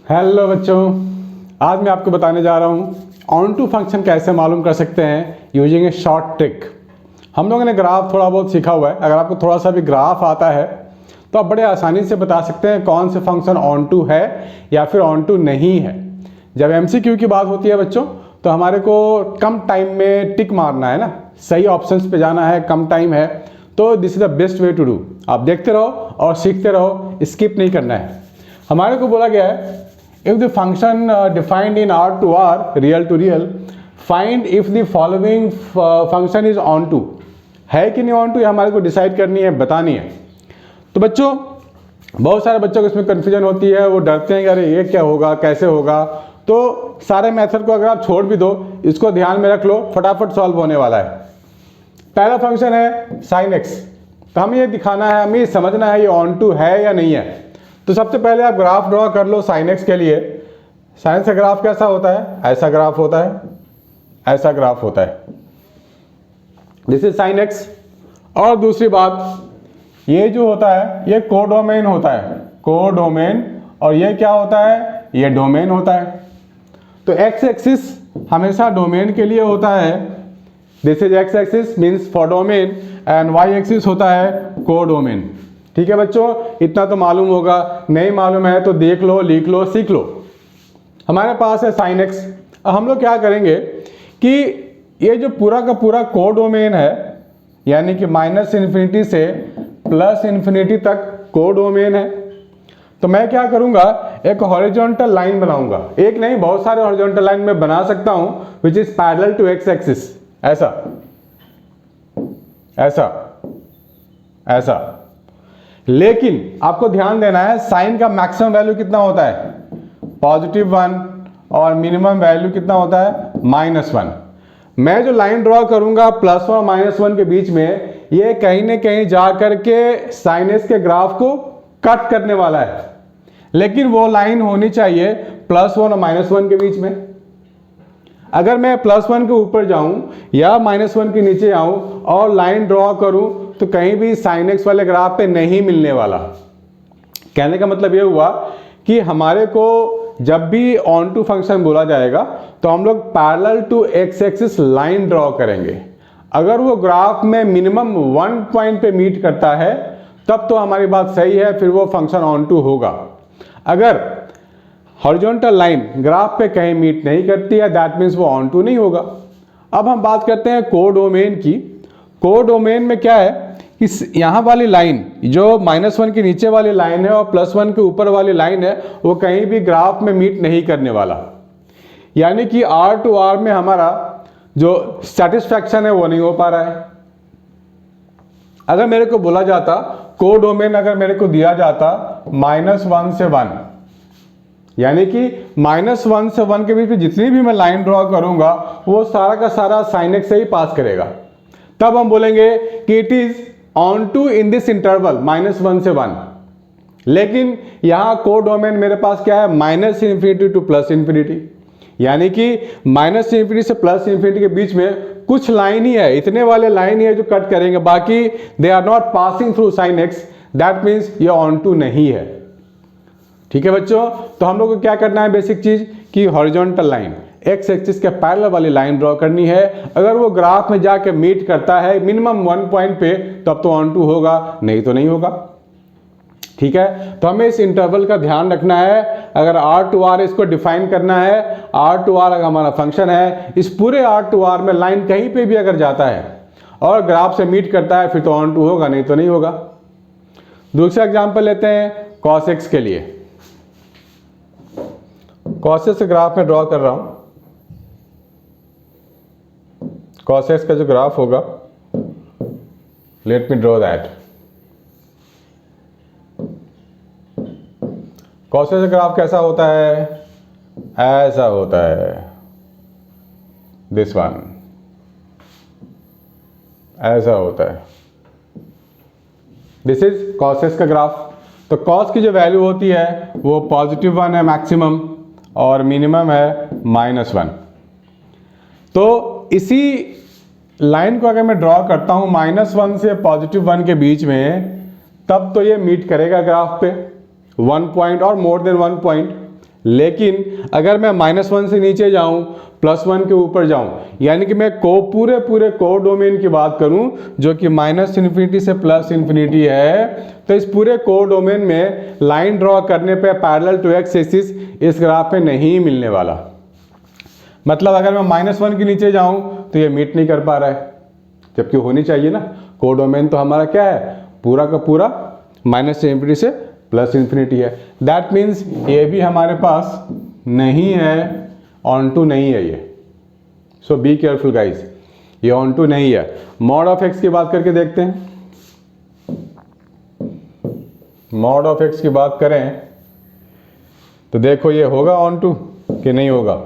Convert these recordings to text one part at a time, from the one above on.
Hello बच्चों, आज मैं आपको बताने जा रहा हूँ ऑन टू फंक्शन कैसे मालूम कर सकते हैं यूजिंग ए शॉर्ट ट्रिक। हम लोगों ने ग्राफ थोड़ा बहुत सीखा हुआ है। अगर आपको थोड़ा सा भी ग्राफ आता है तो आप बड़े आसानी से बता सकते हैं कौन से फंक्शन ऑन टू है या फिर ऑन टू नहीं है। जब एमसीक्यू की बात होती है बच्चों, तो हमारे को कम टाइम में टिक मारना है ना, सही ऑप्शंस पे जाना है, कम टाइम है, तो this is the best way to do. आप देखते रहो और सीखते रहो, स्किप नहीं करना है। हमारे को बोला गया है if the function defined in R to R, real to real, find if the following function is on to। है कि नहीं ऑन टू, ये हमारे को डिसाइड करनी है, बतानी है। तो बच्चों, बहुत सारे बच्चों को इसमें कन्फ्यूजन होती है, वो डरते हैं कि अरे ये क्या होगा, कैसे होगा। तो सारे मेथड को अगर आप छोड़ भी दो, इसको ध्यान में रख लो, फटाफट सॉल्व होने वाला है। पहला फंक्शन है साइन एक्स। तो हमें ये दिखाना है, हमें ये समझना है ये ऑन टू है या नहीं है। तो सबसे पहले आप ग्राफ ड्रॉ कर लो साइन एक्स के लिए। साइन का ग्राफ कैसा होता है? ऐसा ग्राफ होता है, ऐसा ग्राफ होता है। This is sine x. और दूसरी बात, ये जो होता है ये कोडोमेन होता है, कोडोमेन। और ये क्या होता है? ये डोमेन होता है। तो एक्स एक्सिस हमेशा डोमेन के लिए होता है। This is x axis means for domain, and y axis होता है कोडोमेन। ठीक है बच्चों, इतना तो मालूम होगा। नहीं मालूम है तो देख लो, लिख लो, सीख लो। हमारे पास है साइन एक्स। अब हम लोग क्या करेंगे कि ये जो पूरा का पूरा कोडोमेन है, यानी कि माइनस इन्फिनिटी से प्लस इन्फिनिटी तक कोडोमेन है। तो मैं क्या करूंगा, एक हॉरिजॉन्टल लाइन बनाऊंगा। एक नहीं, बहुत सारे हॉरिजॉन्टल लाइन में बना सकता हूं, which is parallel to x axis. ऐसा ऐसा ऐसा। लेकिन आपको ध्यान देना है, साइन का मैक्सिमम वैल्यू कितना होता है? +1। और मिनिमम वैल्यू कितना होता है? -1। मैं जो लाइन ड्रॉ करूंगा +1 और -1 के बीच में, ये कहीं ना कहीं जा करके साइनस के ग्राफ को कट करने वाला है। लेकिन वो लाइन होनी चाहिए +1 और -1 के बीच में। अगर मैं +1 के ऊपर जाऊं या -1 के नीचे आऊं और लाइन ड्रॉ करूं, तो कहीं भी साइन एक्स वाले ग्राफ पे नहीं मिलने वाला। कहने का मतलब ये हुआ कि हमारे को जब भी ऑन टू फंक्शन बोला जाएगा तो हम लोग parallel to x axis line draw करेंगे। अगर वो ग्राफ में मिनिमम 1 पॉइंट पे मीट करता है तब तो हमारी बात सही है, फिर वो फंक्शन ऑन टू होगा। अगर हॉरिजॉन्टल लाइन ग्राफ पे कहीं मीट नहीं करती है, दैट मीन्स वो ऑन टू नहीं होगा। अब हम बात करते हैं कोडोमेन की। कोडोमेन में क्या है, इस यहाँ वाली लाइन जो -1 के नीचे वाली लाइन है और +1 के ऊपर वाली लाइन है, वो कहीं भी ग्राफ में मीट नहीं करने वाला। यानी कि R to R में हमारा जो सेटिस्फैक्शन है वो नहीं हो पा रहा है। अगर मेरे को बोला जाता, कोडोमेन अगर मेरे को दिया जाता -1 से 1, यानी कि -1 से 1 के बीच में जितनी भी मैं लाइन ड्रॉ करूंगा वो सारा का सारा साइन एक्स से ही पास करेगा, तब हम बोलेंगे कि it is onto in this interval -1 से 1। लेकिन यहां कोडोमेन मेरे पास क्या है? -Minus infinity to +plus infinity. यानी कि -इन्फिनिटी से +इन्फिनिटी के बीच में कुछ लाइन ही है, इतने वाले लाइन ही है जो कट करेंगे, बाकी they are not passing through sine x. That means ये ऑन टू नहीं है। ठीक है बच्चों, तो हम लोग को क्या करना है, बेसिक चीज कि हॉरिजॉन्टल लाइन एक्स एक्सिस के पैरेलल वाली लाइन ड्रॉ करनी है। अगर वो ग्राफ में जाके मीट करता है मिनिमम 1 पॉइंट पे, तब तो ऑन टू होगा, नहीं तो नहीं होगा। ठीक है, तो हमें इस इंटरवल का ध्यान रखना है। अगर R to R इसको डिफाइन करना है, R to R अगर हमारा फंक्शन है, इस पूरे R to R में लाइन कहीं पे भी अगर जाता है और ग्राफ से मीट करता है, फिर तो ऑन टू होगा, नहीं तो नहीं होगा। दूसरा एग्जाम्पल लेते हैं cos x के लिए। cos x ग्राफ में ड्रॉ कर रहा हूं। cos x का जो ग्राफ होगा, let me draw that. cos x का ग्राफ कैसा होता है? ऐसा होता है, दिस वन, ऐसा होता है। दिस इज cos x का ग्राफ। तो cos की जो वैल्यू होती है वो +1 है मैक्सिमम, और मिनिमम है -1। तो इसी लाइन को अगर मैं ड्रॉ करता हूं -1 से +1 के बीच में, तब तो ये मीट करेगा ग्राफ पे 1 पॉइंट और मोर देन 1 पॉइंट। लेकिन अगर मैं -1 से नीचे जाऊं, +1 के ऊपर जाऊं, यानी कि मैं पूरे कोडोमेन की बात करूं जो कि -∞ से +∞ है, तो इस पूरे कोडोमेन में लाइन ड्रॉ करने पे पैरेलल टू एक्स एक्सिस इस ग्राफ पे नहीं मिलने वाला। मतलब अगर मैं -1 के नीचे जाऊं तो ये मीट नहीं कर पा रहा है, जबकि होनी चाहिए ना। कोडोमेन तो हमारा क्या है, पूरा का पूरा -∞ से +∞ है। दैट मीन्स ये भी हमारे पास नहीं है, ऑन टू नहीं है ये। सो बी केयरफुल गाइज, ये ऑन टू नहीं है। मॉड ऑफ एक्स की बात करके देखते हैं। मॉड ऑफ एक्स की बात करें तो देखो ये होगा ऑन टू कि नहीं होगा।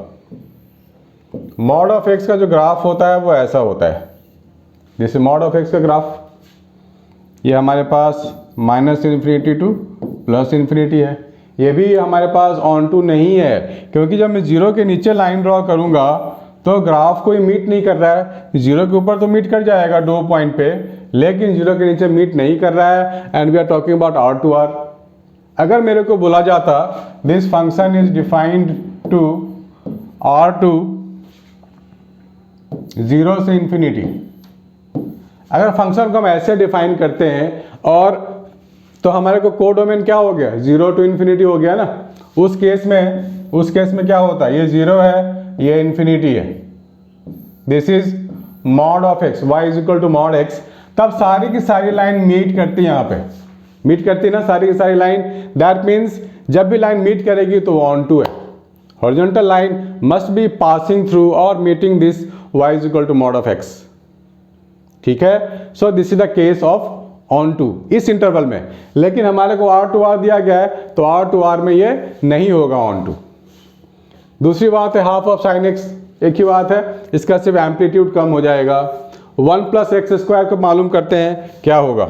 मॉड ऑफ एक्स का जो ग्राफ होता है वो ऐसा होता है, जैसे मॉड ऑफ एक्स का ग्राफ ये हमारे पास -∞ टू +∞ है। ये भी हमारे पास ऑन टू नहीं है, क्योंकि जब मैं 0 के नीचे लाइन ड्रॉ करूंगा तो ग्राफ कोई मीट नहीं कर रहा है। 0 के ऊपर तो मीट कर जाएगा 2 पॉइंट पे, लेकिन 0 के नीचे मीट नहीं कर रहा है। And we are talking about R to R। अगर मेरे को बोला जाता this function is defined to R to 0 से ∞, अगर फंक्शन को हम ऐसे डिफाइन करते हैं और तो हमारे को कोडोमेन क्या हो गया, 0 टू ∞ हो गया ना। उस केस में क्या होता है, ये 0 है, ये ∞ है। This is mod of x, y is equal to mod x. तब सारी की सारी लाइन मीट करती है, यहाँ पे मीट करती ना सारी की सारी लाइन। दैट मीन्स जब भी लाइन मीट करेगी तो ऑन टू है। Horizontal line must be passing through और meeting this y is equal to mod of x। ठीक है, so this is the case of onto इस इंटरवल में। लेकिन हमारे को R टू R दिया गया है, तो R टू R में ये नहीं होगा ऑन टू। दूसरी बात है हाफ ऑफ साइन एक्स, एक ही बात है, इसका सिर्फ एम्पलीट्यूड कम हो जाएगा। 1 + x² को मालूम करते हैं क्या होगा।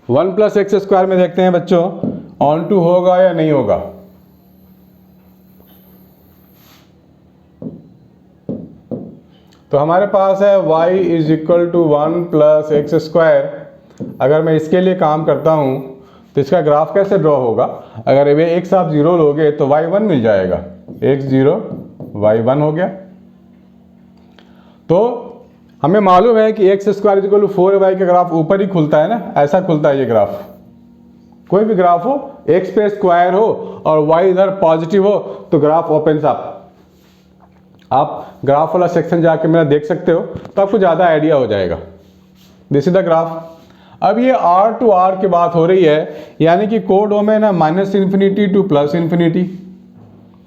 वन प्लस एक्स स्क्वायर में देखते हैं बच्चों ऑन टू होगा या नहीं होगा। तो हमारे पास है y is equal to 1 + x²। अगर मैं इसके लिए काम करता हूं तो इसका ग्राफ कैसे ड्रॉ होगा। अगर ये x आप 0 लोगे तो y1 मिल जाएगा, x 0 y1 हो गया। तो हमें मालूम है कि x² is equal to 4y का ग्राफ ऊपर ही खुलता है ना, ऐसा खुलता है ये ग्राफ। कोई भी ग्राफ हो, x पे स्क्वायर हो और y इधर पॉजिटिव हो तो ग्राफ ओपन्स अप। आप ग्राफ वाला सेक्शन जाके मेरा देख सकते हो तो आपको ज़्यादा आइडिया हो जाएगा। This is the graph. अब ये R टू R की बात हो रही है, यानी कि कोडोमेन है -∞ टू +∞।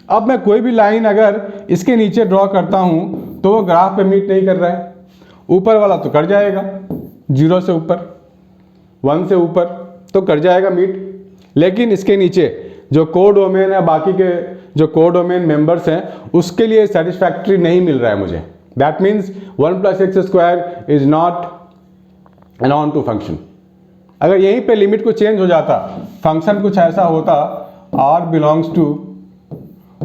अब मैं कोई भी लाइन अगर इसके नीचे ड्रॉ करता हूँ तो वो ग्राफ पे मीट नहीं कर रहा है। ऊपर वाला तो कर जाएगा, 0 से ऊपर 1 से ऊपर तो कर जाएगा मीट, लेकिन इसके नीचे जो कोडोमेन है, बाकी के जो कोडोमेन मेंबर्स हैं, उसके लिए सेटिस्फैक्ट्री नहीं मिल रहा है मुझे। That means 1 + x² is not an onto function. अगर यहीं पे लिमिट को चेंज हो जाता, फंक्शन कुछ ऐसा होता r बिलोंग्स टू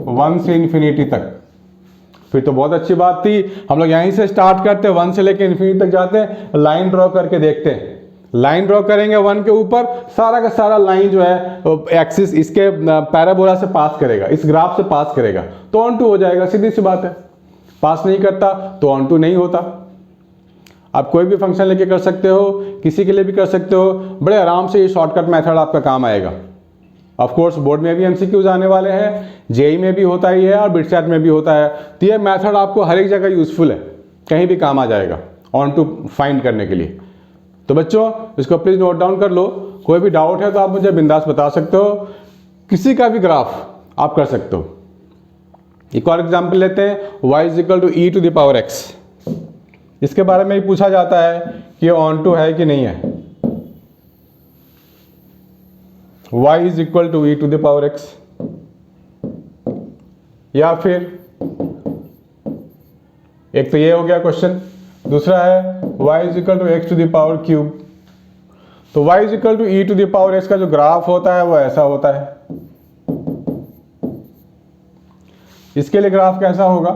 1 से ∞ तक, फिर तो बहुत अच्छी बात थी। हम लोग यहीं से स्टार्ट करते हैं, 1 से लेके ∞ तक जाते हैं, लाइन ड्रॉ करके देखते हैं। लाइन ड्रॉ करेंगे 1 के ऊपर, सारा का सारा लाइन जो है एक्सिस इसके पैराबोला से पास करेगा, इस ग्राफ से पास करेगा तो ऑन टू हो जाएगा, सीधी सी बात है। पास नहीं करता तो ऑन टू नहीं होता। आप कोई भी फंक्शन लेके कर सकते हो, किसी के लिए भी कर सकते हो, बड़े आराम से ये शॉर्टकट मेथड आपका काम आएगा। ऑफ कोर्स बोर्ड में भी MCQs आने वाले हैं, जेई में भी होता ही है और बिटसेट में भी होता है। तो ये मेथड आपको हर एक जगह यूजफुल है, कहीं भी काम आ जाएगा ऑन टू फाइंड करने के लिए। तो बच्चों इसको प्लीज़ नोट डाउन कर लो। कोई भी डाउट है तो आप मुझे बिंदास बता सकते हो, किसी का भी ग्राफ आप कर सकते हो। एक और एग्जाम्पल लेते हैं, y is equal to e⁻x। इसके बारे में ही पूछा जाता है कि ये ऑन टू है कि नहीं है। y is equal to e⁻x, या फिर एक तो ये हो गया क्वेश्चन, दूसरा है y is equal to x⁻³ तो y is equal to e⁻x का जो ग्राफ होता है वो ऐसा होता है। इसके लिए ग्राफ कैसा होगा,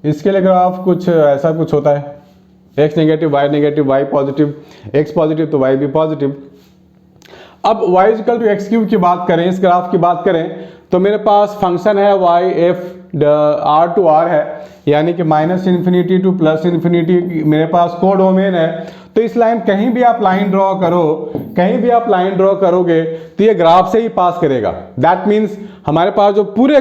इसके लिए ग्राफ कुछ ऐसा कुछ होता है, x negative, y positive, x positive तो y भी पॉजिटिव। अब y equal to x cube की बात करें, इस ग्राफ की बात करें, तो मेरे पास फंक्शन है y f r to r है, यानी कि -∞ टू +∞, मेरे पास कोडोमेन है। तो इस लाइन कहीं भी आप लाइन ड्रॉ करो, कहीं भी आप लाइन ड्रॉ करोगे तो ये ग्राफ से ही पास करेगा। दैट मीन्स हमारे पास जो पूरे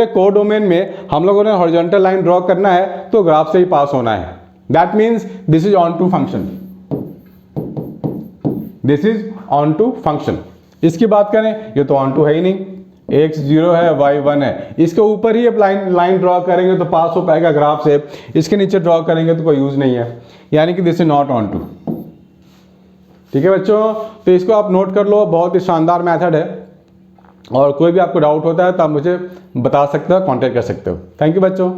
कोडोमेन में हम लोगों ने हॉरिजॉन्टल लाइन ड्रॉ करना है तो ग्राफ से ही पास होना है। That means this is onto function, this is onto function. इसकी बात करें, ये तो ऑन टू है ही नहीं, x 0 है y 1 है, इसके ऊपर ही आप लाइन ड्रॉ करेंगे तो पास हो पाएगा ग्राफ से, इसके नीचे ड्रॉ करेंगे तो कोई यूज नहीं है, यानी कि this is not onto. ठीक है बच्चों, तो इसको आप नोट कर लो, बहुत ही शानदार मेथड है, और कोई भी आपको डाउट होता है तो आप मुझे बता सकते हो, कांटेक्ट कर सकते हो। थैंक यू बच्चों।